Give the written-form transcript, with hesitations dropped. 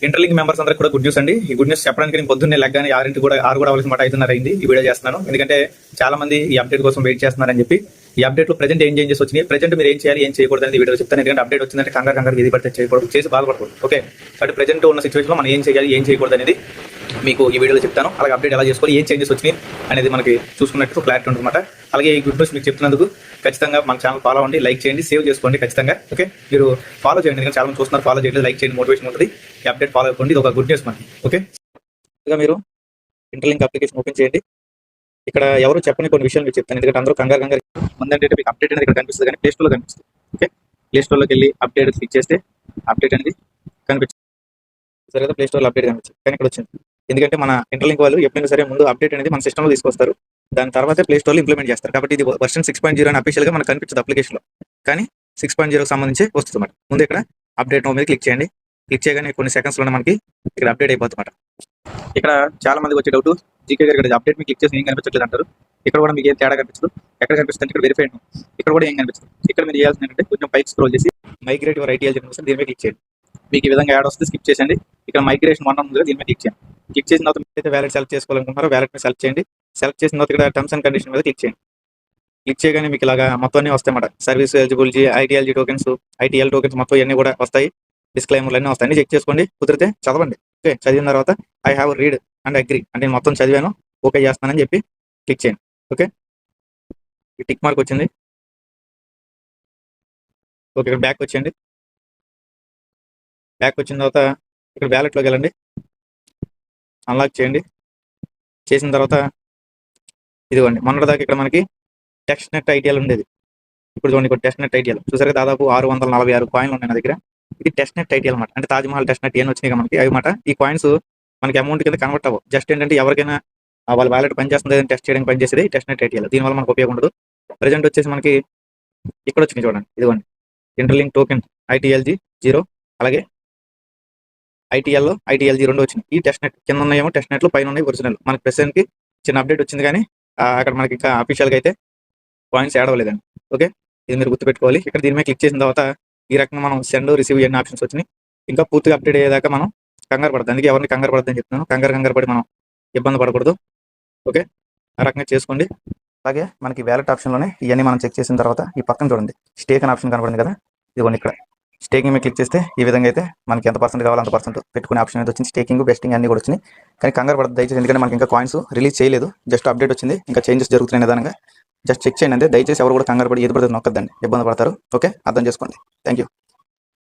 Interlink members అందరికి కూడా good news అండి. ఈ గుడ్ న్యూస్ చెప్పడానికి నేను పొద్దున్నే లెగ్గానే 6 కూడా అవ్వాల్సిన మాట 5:30 అయింది ఈ వీడియో చేస్తున్నాను. ఎందుకంటే చాలా మంది ఈ అప్డేట్ కోసం వెయిట్ చేస్తున్నారని చెప్పి. ఈ అప్డేట్ లో ప్రెజెంట్ ఏం చేంజెస్ వచ్చినాయి, ప్రెజెంట్ మీరు ఏం చేయాలి ఏం చేయకూడదు అనేది వీడియో చెప్తాను. ఎందుకంటే అప్డేట్ వచ్చిందంటే కంగారు ఇది పడితే చేయకూడదు, చేసి బాధపడకూడదు. ఓకే, కాబట్టి ప్రెజెంట్ ఉన్న సిచ్యువేషన్ లో మనం ఏం చేయాలి ఏం చేయకూడదు అనేది మీకు ఈ వీడియోలో చెప్తాను. అలాగే అప్డేట్ ఎలా చేసుకోవాలి, ఏం చేంజెస్ వచ్చినాయి అనేది మనకి చూసుకున్నట్టు క్లారిటీ ఉంటుందన్నమాట. అలాగే ఈ గుడ్ న్యూస్ మీకు చెప్తున్నందుకు ఖచ్చితంగా మన ఛానల్ ఫాలో అవ్వండి, లైక్ చేయండి, సేవ్ చేసుకోండి ఖచ్చితంగా. ఓకే, మీరు ఫాలో చేయండి, ఎందుకంటే చాలా మంది చూస్తున్నారు, ఫాలో చేయండి, లైక్ చేయండి, మోటివేషన్ ఉంటుంది. ఈ అప్డేట్ ఫాలో అవ్వండి, ఇది ఒక గుడ్ న్యూస్ మనకి. ఓకే, ఇంకా మీరు ఇంటర్లింక్ అప్లికేషన్ ఓపెన్ చేయండి. ఇక్కడ ఎవరు చెప్పని కొన్ని విషయాలు మీకు చెప్తాను, ఎందుకంటే అందరూ కంగారు ముందంటే మీకు అప్డేట్ అనేది ఇక్కడ కనిపిస్తుంది, కానీ ప్లే స్టోర్లో కనిపిస్తుంది. ఓకే, ప్లే స్టోర్లోకి వెళ్ళి అప్డేట్ క్లిక్ చేస్తే అప్డేట్ అనేది కనిపిస్తుంది. సరే కదా, ప్లే స్టోర్లో అప్డేట్ కనిపిస్తుంది, కానీ ఇక్కడ వచ్చింది. ఎందుకంటే మన ఇంటర్లింక్ వాళ్ళు ఎప్పుడైనా సరే ముందు అప్డేట్ అనేది మన సిస్టంలో తీసుకొస్తారు, దాని తర్వాత ప్లే స్టోర్లో ఇంప్లిమెంట్ చేస్తారు. కాబట్టి ఇది వర్షన్ 6.0 అని అఫీషియల్గా మనకు కనిపించదు అప్లికేషన్లో, కానీ 6.0కి సంబంధించి వస్తుంది అన్నమాట. ముందు ఇక్కడ అప్డేట్ మీద క్లిక్ చేయండి. క్లిక్ చేయగానే కొన్ని సెకండ్స్లోనే మనకి ఇక్కడ అప్డేట్ అయిపోతుంది అన్నమాట. ఇక్కడ చాలా మందికి వచ్చే డౌట్, జీకే గారు ఇక్కడ అప్డేట్ మీకు క్లిక్ చేసి ఏం కనిపించట్లేదు అంటారు. ఇక్కడ కూడా మీకు ఏం తేడా కనిపించదు. ఎక్కడ కనిపిస్తుంది, ఇక్కడ వెరిఫైడ్, ఇక్కడ కూడా ఏం కనిపిస్తుంది. ఇక్కడ మీరు చేయాల్సింది ఏంటంటే కొంచెం పైకి స్క్రోల్ చేసి మైగ్రేట్ యువర్ ఐటీఎల్ జనరేషన్ దీని మీద క్లిక్ చేయండి. మీకు ఈ విధంగా యాడ్ వస్తే స్కిప్ చేయండి. ఇక్కడ మైగ్రేషన్ 1 ఉంది, దీని మీద క్లిక్ చేయండి. క్లిక్ చేసిన తర్వాత అయితే వ్యాలెట్ సెలెక్ట్ చేసుకోవాలనుకుంటున్నారో వ్యాలెట్ మీద సెలెక్ట్ చేయండి. సెలెక్ట్ చేసిన తర్వాత ఇక్కడ టర్మ్స్ అండ్ కండిషన్ మీద క్లిక్ చేయండి. క్లిక్ చేయగానే మీకు ఇలాగా మొత్తం అన్నీ వస్తాయన్నమాట. Service eligibility, ITLG tokens, ITL tokens మొత్తం ఇవన్నీ కూడా వస్తాయి. డిస్క్లైమర్లు అన్నీ వస్తాయి, అన్ని చెక్ చేసుకోండి, కుదిరితే చదవండి. ఓకే, చదివిన తర్వాత I have read and agree అంటే నేను మొత్తం చదివాను, ఓకే చేస్తానని చెప్పి క్లిక్ చేయండి. ఓకే, ఈ టిక్ మార్క్ వచ్చింది. ఓకే, ఇక్కడ బ్యాక్ వచ్చేయండి. బ్యాక్ వచ్చిన తర్వాత ఇక్కడ వ్యాలెట్లోకి వెళ్ళండి, అన్లాక్ చేయండి. చేసిన తర్వాత ఇదిగోండి, మొన్నటిదాకా ఇక్కడ మనకి టెక్స్ట్ నెట్ ఐటీఎల్ ఉండేది. ఇప్పుడు చూడండి, ఇక్కడ టెస్ట్ నెట్ ఐటీఎల్ చూసారు, దాదాపు 646 కాయిన్లు ఉన్నాయి నా దగ్గర. ఇది టెస్ట్ నెట్ ఐటీఎల్ అనమాట, అంటే తాజ్మహల్ టెస్ట్ నెట్ ఏం వచ్చినాయి మనకి అవి మాట. ఈ కాయిన్స్ మనకి అమౌంట్ కింద కన్వర్ట్ అవ్వవు, జస్ట్ ఏంటంటే ఎవరికైనా వాళ్ళ వ్యాలెట్ పనిచేస్తుంది టెస్ట్ చేయడానికి పనిచేసేది టెస్ట్ నెట్ ఐటీఎల్. దీనివల్ల మనకు ఉపయోగం ఉండదు. ప్రజెంట్ వచ్చేసి మనకి ఇక్కడ వచ్చింది చూడండి, ఇదిగోండి ఇంటర్లింక్ టోకెన్ ఐటీఎల్జీ 0, అలాగే ఐటీఎల్లో ఐటీఎల్జీ 2 వచ్చింది. ఈ టెస్ట్ నెట్ కింద ఉన్నాయేమో టెస్ట్ నెట్లు, పైన ఉన్నాయి ఒరిజినల్. మనకి ప్రెసెంట్కి చిన్న అప్డేట్ వచ్చింది, కానీ అక్కడ మనకి ఇంకా అఫీషియల్గా అయితే పాయింట్స్ యాడ్ అవ్వలేదండి. ఓకే, ఇది మీరు గుర్తుపెట్టుకోవాలి. ఇక్కడ దీని మీద క్లిక్ చేసిన తర్వాత ఈ రకంగా మనం సెండ్, రిసీవ్ అన్ని ఆప్షన్స్ వచ్చినాయి. ఇంకా పూర్తిగా అప్డేట్ అయ్యేదాకా మనం కంగారు పడద్దు, అందుకే ఎవరిని కంగారు పడద్దని చెప్తున్నాను. కంగారు పడి మనం ఇబ్బంది పడకూడదు. ఓకే, ఆ రకంగా చేసుకోండి. అలాగే మనకి వ్యాలెట్ ఆప్షన్లోనే ఇవన్నీ మనం చెక్ చేసిన తర్వాత ఈ పక్కన చూడండి స్టేక్ అనే ఆప్షన్ కనబడింది కదా, ఇదిగోండి ఇక్కడ స్టేకింగ్ మీద క్లిక్ చేస్తే ఈ విధంగా అయితే మనకి ఎంత పర్సెంట్ కావాలో అంత పర్సెంట్ పెట్టుకునే ఆప్షన్ అయితే వచ్చింది. స్టేకింగ్, బెస్టింగ్ అన్ని కూడా వచ్చినాయి, కానీ కంగారు పడద్దు దయచేసి, ఎందుకంటే మనకి ఇంకా కాయిన్స్ రిలీజ్ చేయలేదు, జస్ట్ అప్డేట్ వచ్చింది, ఇంకా చేంజెస్ జరుగుతున్నాయి నిదానంగా. జస్ట్ చెక్ చేయండి అంతే, దయచేసి ఎవరు కూడా కంగారు పడి ఏది పడితే నొక్కద్దండి, ఇబ్బంది పడతారు. ఓకే, అర్థం చేసుకోండి. Thank you.